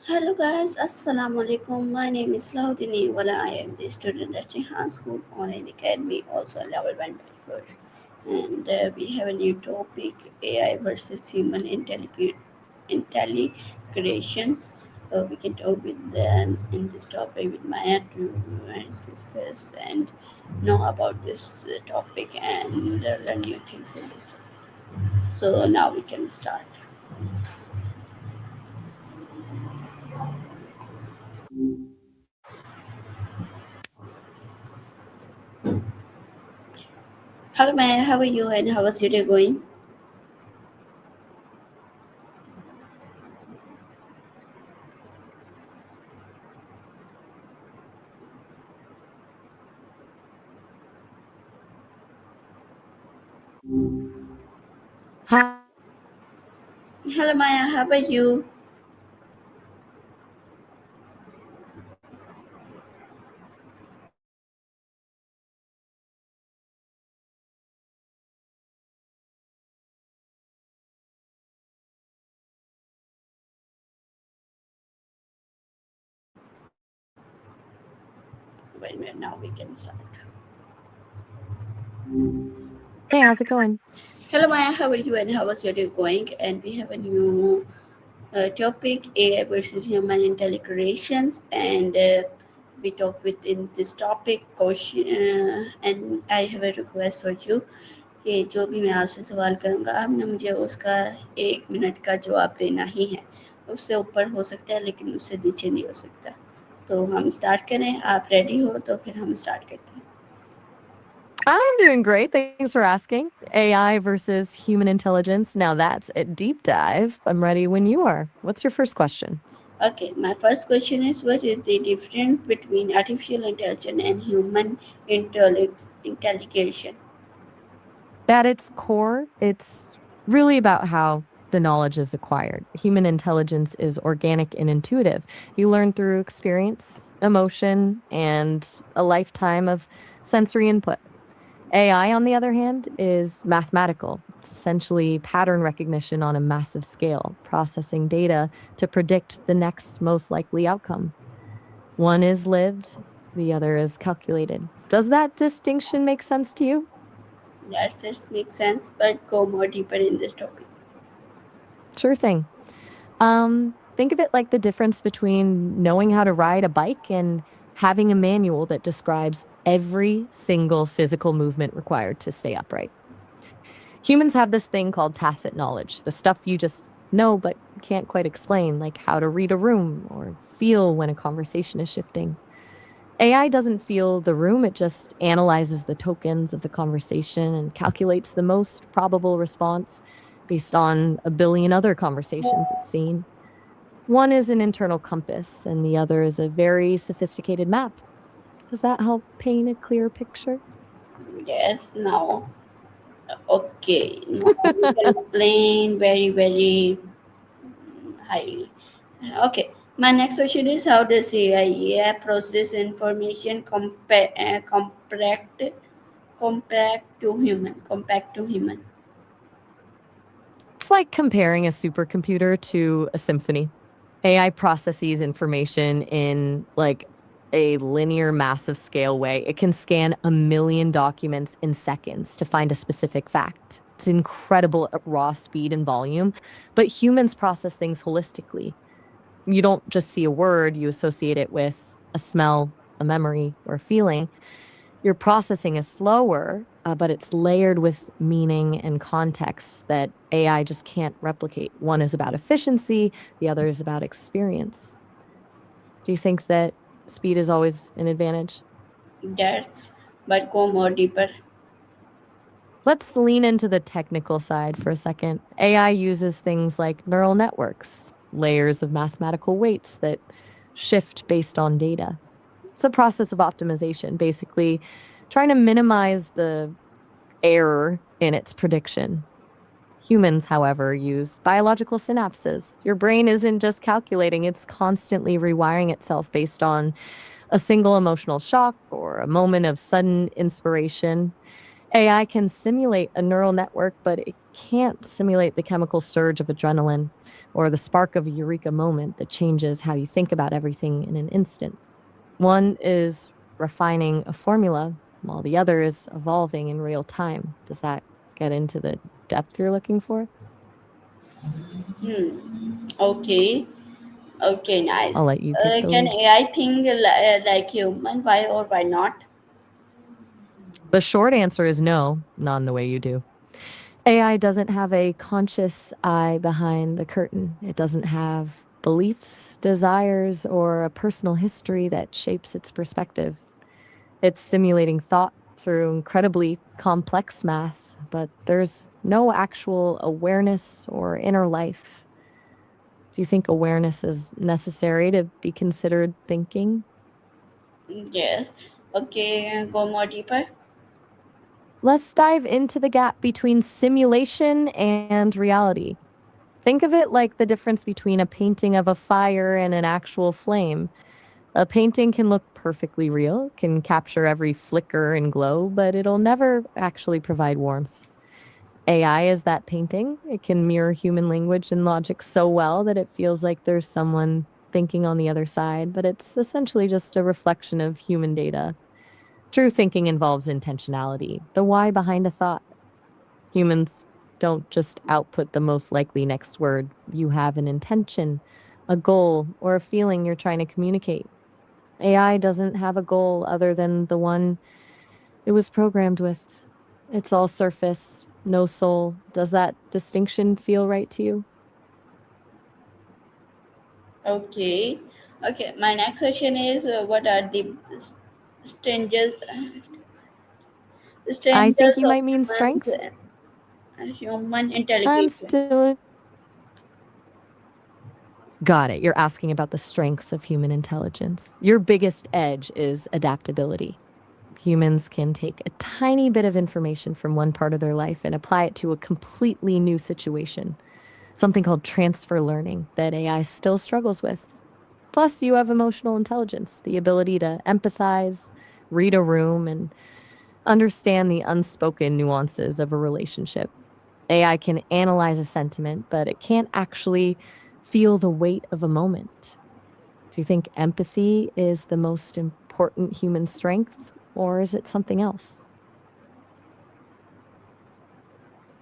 Hello guys, Assalamu alaikum. My name is Laudini Wala. I am the student at Rehan School Online Academy, also level 1 by 4. And we have a new topic, AI versus human intelligence. We can talk with in this topic with Maya to discuss and know about this topic and learn new things in this topic. So now we can start. Hello Maya, how are you and how was your day going? Hi. Hello Maya, how are you? Wait a minute, now we can start. Hey, how's it going? Hello Maya, how are you and how was your day going? And we have a new topic, AI versus human intelligence, and we talk within this topic question, and I have a request for you कि जो भी मैं आपसे सवाल करूँगा आपने मुझे उसका 1 मिनट का जवाब देना ही है। उससे ऊपर हो सकता है लेकिन उससे नीचे नहीं हो सकता। तो हम स्टार्ट करें, आप रेडी हो तो फिर हम स्टार्ट करते हैं। I'm doing great. Thanks for asking. AI versus human intelligence. Now that's a deep dive. I'm ready when you are. What's your first question? Okay, my first question is what is the difference between artificial intelligence and human intelligence? At its core, it's really about how the knowledge is acquired. Human intelligence is organic and intuitive. You learn through experience, emotion, and a lifetime of sensory input. AI, on the other hand, is mathematical. It's essentially pattern recognition on a massive scale, processing data to predict the next most likely outcome. One is lived, the other is calculated. Does that distinction make sense to you? That just makes sense, but go more deeper in this topic. Sure thing. Think of it like the difference between knowing how to ride a bike and having a manual that describes every single physical movement required to stay upright. Humans have this thing called tacit knowledge, the stuff you just know but can't quite explain, like how to read a room or feel when a conversation is shifting. AI doesn't feel the room, it just analyzes the tokens of the conversation and calculates the most probable response based on a billion other conversations it's seen. One is an internal compass, and the other is a very sophisticated map. Does that help paint a clear picture? Yes, now, okay, now you can explain very highly. Okay, my next question is how does AI process information compact to human? It's like comparing a supercomputer to a symphony. AI processes information in like a linear massive scale way. It can scan a million documents in seconds to find a specific fact. It's incredible at raw speed and volume, but humans process things holistically. You don't just see a word, you associate it with a smell, a memory, or a feeling. Your processing is slower, but it's layered with meaning and context that AI just can't replicate. One is about efficiency, the other is about experience. Do you think that speed is always an advantage? That's but go more deeper. Let's lean into the technical side for a second. AI uses things like neural networks, layers of mathematical weights that shift based on data. It's a process of optimization, basically trying to minimize the error in its prediction. Humans, however, use biological synapses. Your brain isn't just calculating, it's constantly rewiring itself based on a single emotional shock or a moment of sudden inspiration. AI can simulate a neural network, but it can't simulate the chemical surge of adrenaline or the spark of a eureka moment that changes how you think about everything in an instant. One is refining a formula, while the other is evolving in real time. Does that get into the depth you're looking for? Okay. Okay, I'll nice. let you take the Can lead. AI think like human? Why or why not? The short answer is no, not in the way you do. AI doesn't have a conscious eye behind the curtain. It doesn't have beliefs, desires, or a personal history that shapes its perspective. It's simulating thought through incredibly complex math, but there's no actual awareness or inner life. Do you think awareness is necessary to be considered thinking? Yes. Okay, go more deeper. Let's dive into the gap between simulation and reality. Think of it like the difference between a painting of a fire and an actual flame. A painting can look perfectly real, can capture every flicker and glow, but it'll never actually provide warmth. AI is that painting. It can mirror human language and logic so well that it feels like there's someone thinking on the other side, but it's essentially just a reflection of human data. True thinking involves intentionality, the why behind a thought. Humans don't just output the most likely next word. You have an intention, a goal, or a feeling you're trying to communicate. AI doesn't have a goal other than the one it was programmed with. It's all surface, no soul. Does that distinction feel right to you? Okay. Okay, my next question is what are the strangers I think strangers you of might mean strengths. human I'm intelligence? still. Got it. You're asking about the strengths of human intelligence. Your biggest edge is adaptability. Humans can take a tiny bit of information from one part of their life and apply it to a completely new situation, something called transfer learning that AI still struggles with. Plus, you have emotional intelligence, the ability to empathize, read a room, and understand the unspoken nuances of a relationship. AI can analyze a sentiment, but it can't actually feel the weight of a moment. Do you think empathy is the most important human strength, or is it something else?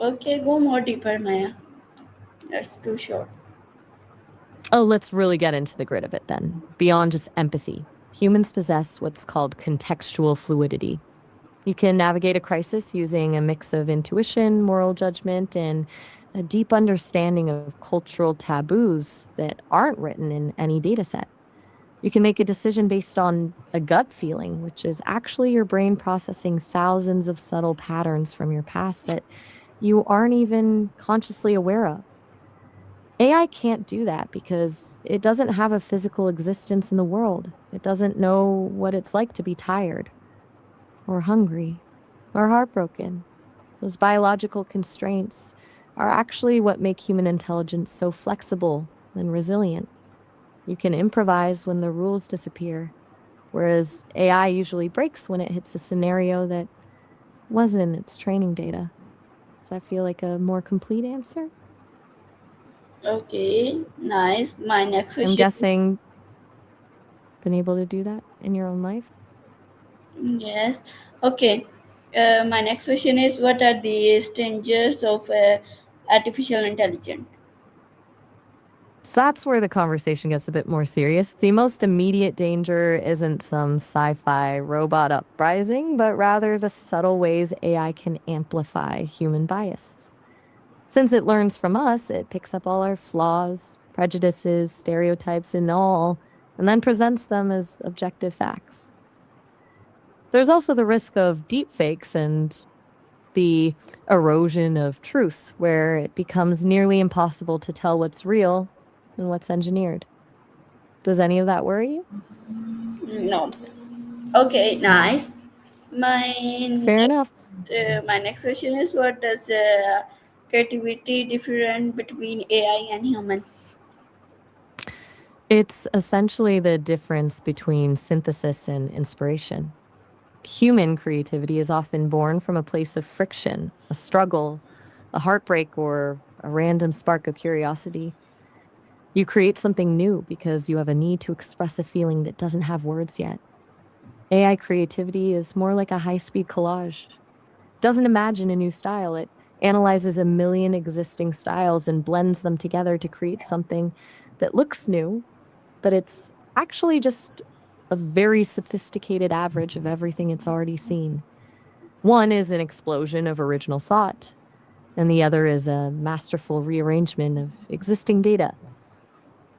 Okay, go more deeper, Maya. That's too short. Oh, let's really get into the grit of it then. Beyond just empathy, humans possess what's called contextual fluidity. You can navigate a crisis using a mix of intuition, moral judgment, and a deep understanding of cultural taboos that aren't written in any data set. You can make a decision based on a gut feeling, which is actually your brain processing thousands of subtle patterns from your past that you aren't even consciously aware of. AI can't do that because it doesn't have a physical existence in the world. It doesn't know what it's like to be tired or hungry or heartbroken. Those biological constraints are actually what make human intelligence so flexible and resilient. You can improvise when the rules disappear, whereas AI usually breaks when it hits a scenario that wasn't in its training data. Does that feel like a more complete answer? Okay, nice. My next I'm question. guessing been able to do that in your own life. Yes. Okay. My next question is what are the dangers of artificial intelligence? So that's where the conversation gets a bit more serious. The most immediate danger isn't some sci fi robot uprising, but rather the subtle ways AI can amplify human bias. Since it learns from us, it picks up all our flaws, prejudices, stereotypes, and all, and then presents them as objective facts. There's also the risk of deepfakes and the erosion of truth, where it becomes nearly impossible to tell what's real and what's engineered. Does any of that worry you? No. Okay, nice. My Fair enough. next question is what does creativity different between AI and human? It's essentially the difference between synthesis and inspiration. Human creativity is often born from a place of friction, a struggle, a heartbreak, or a random spark of curiosity. You create something new because you have a need to express a feeling that doesn't have words yet. AI creativity is more like a high-speed collage. It doesn't imagine a new style. It analyzes a million existing styles and blends them together to create something that looks new, but it's actually just a very sophisticated average of everything it's already seen. One is an explosion of original thought, and the other is a masterful rearrangement of existing data.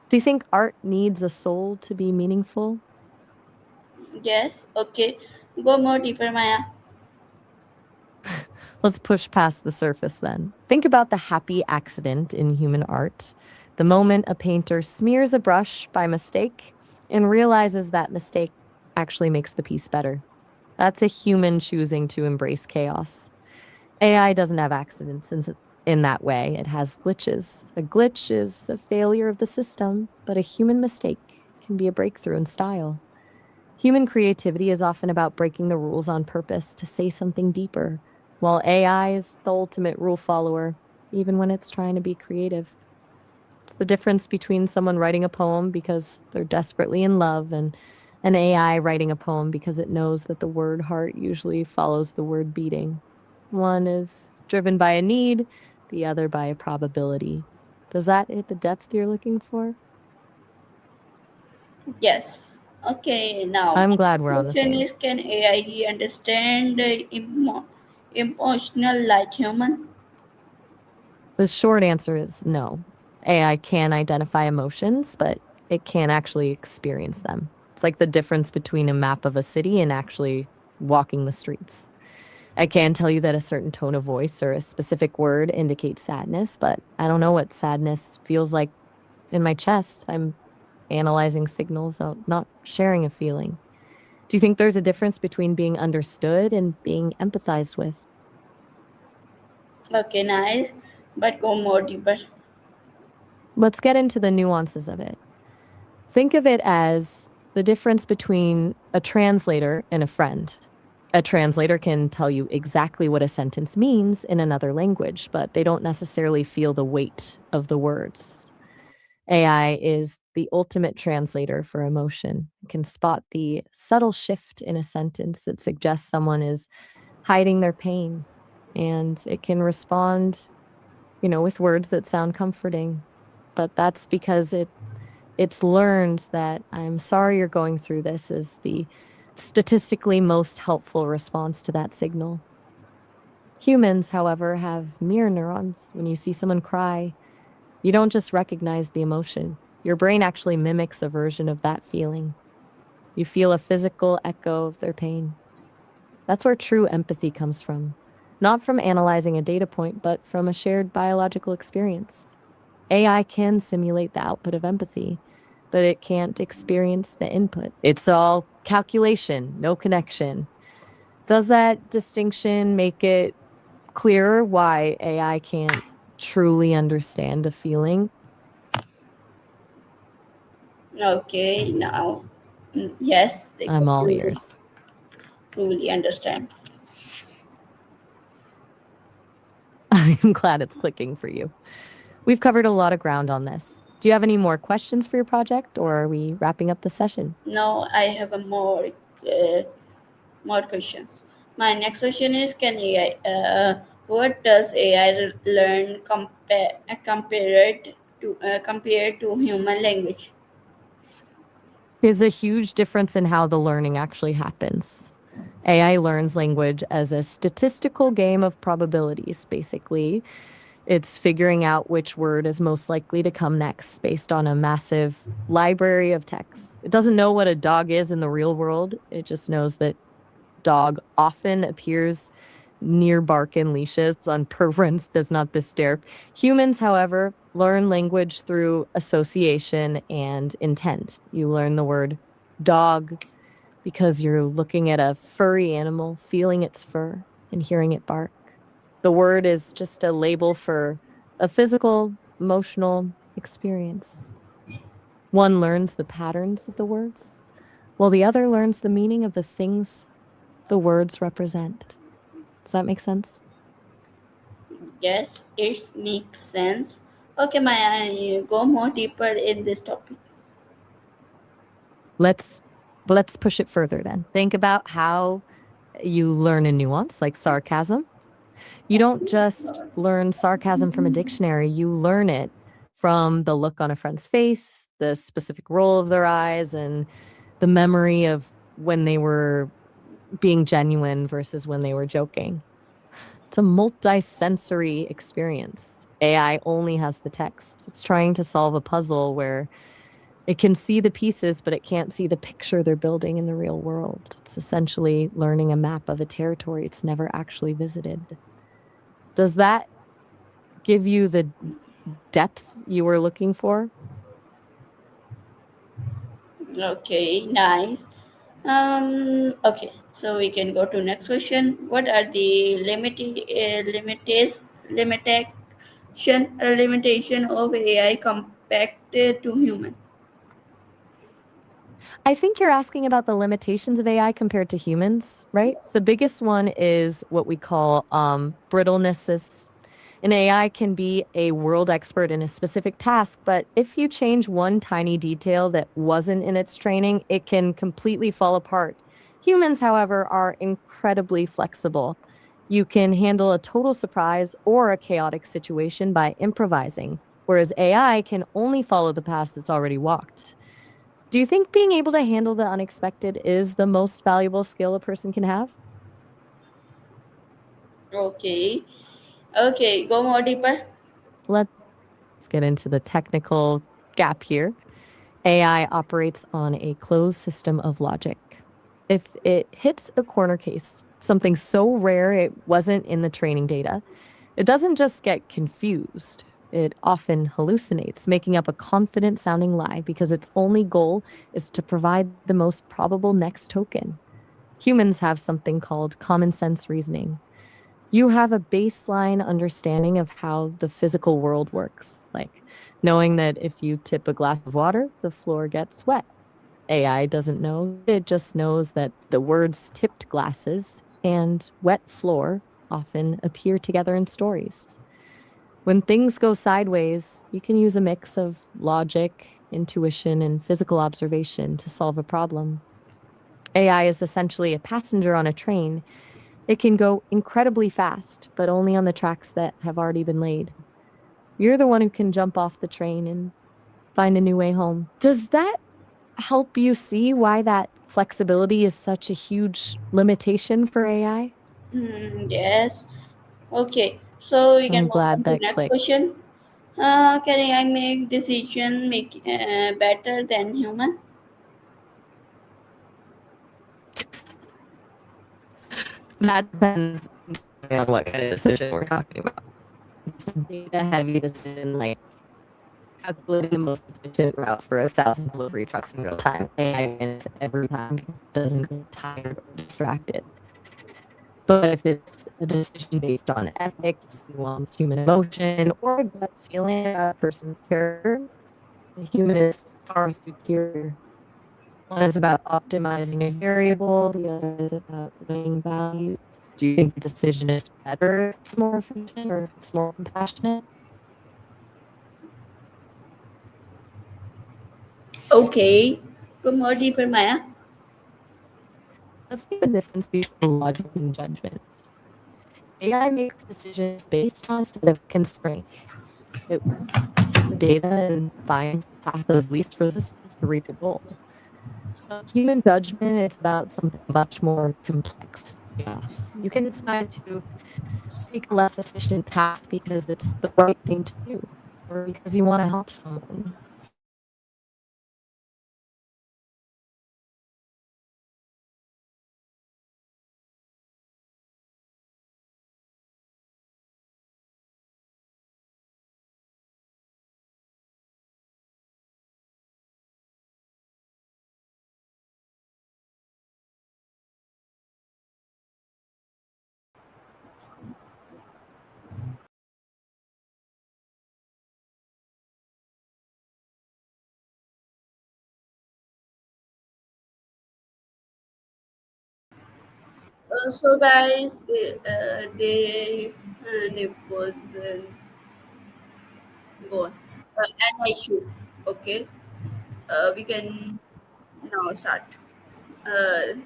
Do you think art needs a soul to be meaningful? Yes, okay. Go more deeper, Maya. Let's push past the surface then. Think about the happy accident in human art. The moment a painter smears a brush by mistake and realizes that mistake actually makes the piece better. That's a human choosing to embrace chaos. AI doesn't have accidents in that way. It has glitches. A glitch is a failure of the system, but a human mistake can be a breakthrough in style. Human creativity is often about breaking the rules on purpose to say something deeper, while AI is the ultimate rule follower, even when it's trying to be creative. It's the difference between someone writing a poem because they're desperately in love and an AI writing a poem because it knows that the word heart usually follows the word beating. One is driven by a need, the other by a probability. Does that hit the depth you're looking for? Yes. Okay, now I'm my glad we're on the question same. is, can AI understand emotional like human? The short answer is no. AI can identify emotions, but it can't actually experience them. It's like the difference between a map of a city and actually walking the streets. I can tell you that a certain tone of voice or a specific word indicates sadness, but I don't know what sadness feels like in my chest. I'm analyzing signals, not sharing a feeling. Do you think there's a difference between being understood and being empathized with? Okay, nice. But go more deeper. Let's get into the nuances of it. Think of it as the difference between a translator and a friend. A translator can tell you exactly what a sentence means in another language, but they don't necessarily feel the weight of the words. AI is the ultimate translator for emotion. It can spot the subtle shift in a sentence that suggests someone is hiding their pain, and it can respond, with words that sound comforting. But that's because it's learned that "I'm sorry you're going through this" is the statistically most helpful response to that signal. Humans, however, have mirror neurons. When you see someone cry, you don't just recognize the emotion. Your brain actually mimics a version of that feeling. You feel a physical echo of their pain. That's where true empathy comes from. Not from analyzing a data point, but from a shared biological experience. AI can simulate the output of empathy, but it can't experience the input. It's all calculation, no connection. Does that distinction make it clearer why AI can't truly understand a feeling? Okay, now, yes, they I'm can all truly, ears. truly understand. I'm glad it's clicking for you. We've covered a lot of ground on this. Do you have any more questions for your project, or are we wrapping up the session? Now I have a more questions. My next question is, can AI, what does AI learn compared to human language? There's a huge difference in how the learning actually happens. AI learns language as a statistical game of probabilities, basically. It's figuring out which word is most likely to come next based on a massive library of text. It doesn't know what a dog is in the real world. It just knows that dog often appears near bark and leashes on preference does not disturb. Humans, however, learn language through association and intent. You learn the word dog because you're looking at a furry animal, feeling its fur, and hearing it bark. The word is just a label for a physical, emotional experience. One learns the patterns of the words, while the other learns the meaning of the things the words represent. Does that make sense? Yes, it makes sense. Okay, Maya, you go more deeper in this topic. Let's push it further then. Think about how you learn a nuance like sarcasm. You don't just learn sarcasm from a dictionary, you learn it from the look on a friend's face, the specific roll of their eyes, and the memory of when they were being genuine versus when they were joking. It's a multi-sensory experience. AI only has the text. It's trying to solve a puzzle where it can see the pieces, but it can't see the picture they're building in the real world. It's essentially learning a map of a territory it's never actually visited. Does that give you the depth you were looking for? Okay, nice. Okay, so we can go to next question. What are the limitation of AI compared to human? I think you're asking about the limitations of AI compared to humans, right? The biggest one is what we call brittleness. An AI can be a world expert in a specific task, but if you change one tiny detail that wasn't in its training, it can completely fall apart. Humans, however, are incredibly flexible. You can handle a total surprise or a chaotic situation by improvising, whereas AI can only follow the path it's already walked. Do you think being able to handle the unexpected is the most valuable skill a person can have? Okay, okay, go more deeper. Let's get into the technical gap here. AI operates on a closed system of logic. If it hits a corner case, something so rare it wasn't in the training data, it doesn't just get confused. It often hallucinates, making up a confident sounding lie because its only goal is to provide the most probable next token. Humans have something called common sense reasoning. You have a baseline understanding of how the physical world works, like knowing that if you tip a glass of water, the floor gets wet. AI doesn't know, it just knows that the words tipped glasses and wet floor often appear together in stories. When things go sideways, you can use a mix of logic, intuition, and physical observation to solve a problem. AI is essentially a passenger on a train. It can go incredibly fast, but only on the tracks that have already been laid. You're the one who can jump off the train and find a new way home. Does that help you see why that flexibility is such a huge limitation for AI? Yes. Okay, so we can I'm move on glad to that next clicked. question. Can AI make decision make better than human? That depends on what kind of decision we're talking about. It's a data heavy decision like calculating the most efficient route for 1,000 delivery trucks in real time. AI wins every time because it doesn't get tired or distracted. But if it's a decision based on ethics, nuanced human emotion, or a gut feeling about a person's character, the human is far superior. One is about optimizing a variable, the other is about weighing values. Do you think the decision is better if it's more efficient or if it's more compassionate? Okay, go more deeper, Maya. Let's see the difference between logic and judgment. AI makes decisions based on a set of constraints. It weighs the data and finds the path of least resistance to reach a goal. Human judgment, it's about something much more complex. Yes. You can decide to take a less efficient path because it's the right thing to do or because you want to help someone. So guys, they was go on. An issue. Okay. We can now start.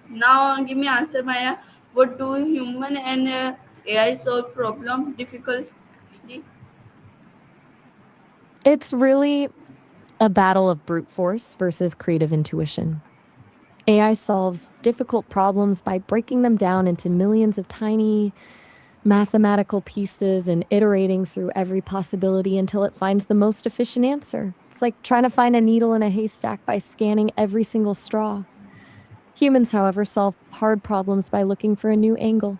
Now give me answer, Maya. What do human and AI solve problem difficultly? It's really a battle of brute force versus creative intuition. AI solves difficult problems by breaking them down into millions of tiny mathematical pieces and iterating through every possibility until it finds the most efficient answer. It's like trying to find a needle in a haystack by scanning every single straw. Humans, however, solve hard problems by looking for a new angle.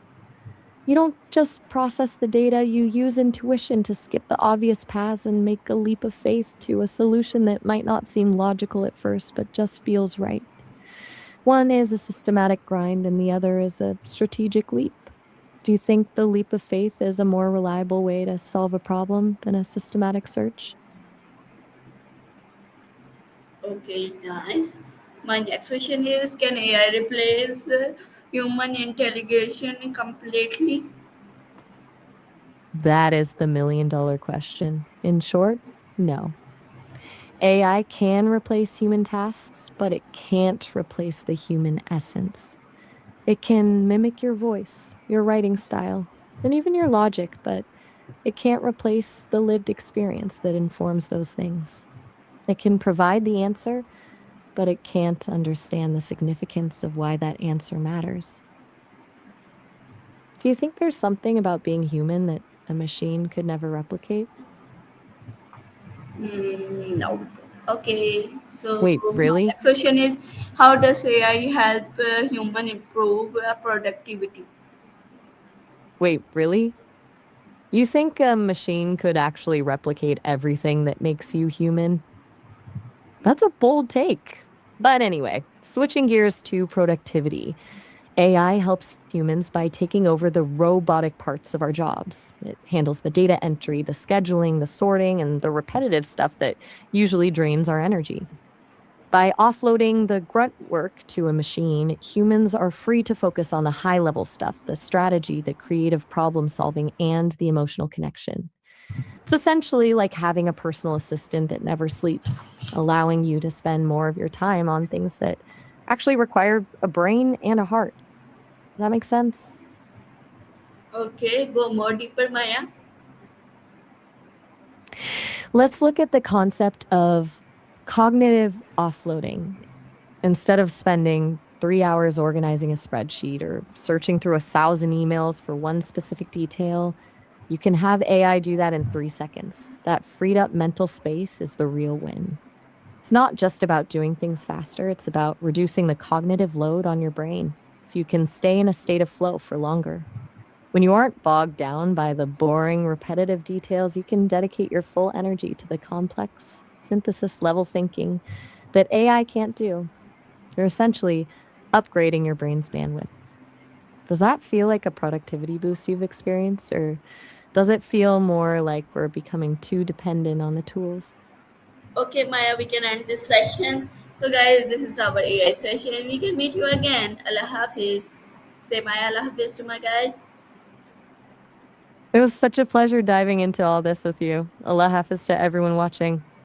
You don't just process the data, you use intuition to skip the obvious paths and make a leap of faith to a solution that might not seem logical at first, but just feels right. One is a systematic grind, and the other is a strategic leap. Do you think the leap of faith is a more reliable way to solve a problem than a systematic search? Okay, nice. My next question is: can AI replace human intelligence completely? That is the $1 million question. In short, no. AI can replace human tasks, but it can't replace the human essence. It can mimic your voice, your writing style, and even your logic, but it can't replace the lived experience that informs those things. It can provide the answer, but it can't understand the significance of why that answer matters. Do you think there's something about being human that a machine could never replicate? No. Okay, so Wait, my really? next question is: how does AI help human improve productivity? Wait, really? You think a machine could actually replicate everything that makes you human? That's a bold take. But anyway, switching gears to productivity. AI helps humans by taking over the robotic parts of our jobs. It handles the data entry, the scheduling, the sorting, and the repetitive stuff that usually drains our energy. By offloading the grunt work to a machine, humans are free to focus on the high level stuff, the strategy, the creative problem solving, and the emotional connection. It's essentially like having a personal assistant that never sleeps, allowing you to spend more of your time on things that actually require a brain and a heart. Does that make sense? Okay, go more deeper, Maya. Let's look at the concept of cognitive offloading. Instead of spending 3 hours organizing a spreadsheet or searching through 1,000 emails for one specific detail, you can have AI do that in 3 seconds. That freed up mental space is the real win. It's not just about doing things faster, it's about reducing the cognitive load on your brain so you can stay in a state of flow for longer. When you aren't bogged down by the boring, repetitive details, you can dedicate your full energy to the complex, synthesis level thinking that AI can't do. You're essentially upgrading your brain's bandwidth. Does that feel like a productivity boost you've experienced, or does it feel more like we're becoming too dependent on the tools? Okay, Maya, we can end this session. So, guys, this is our AI session. We can meet you again. Allah Hafiz. Say Maya Allah Hafiz to my guys. It was such a pleasure diving into all this with you. Allah Hafiz to everyone watching.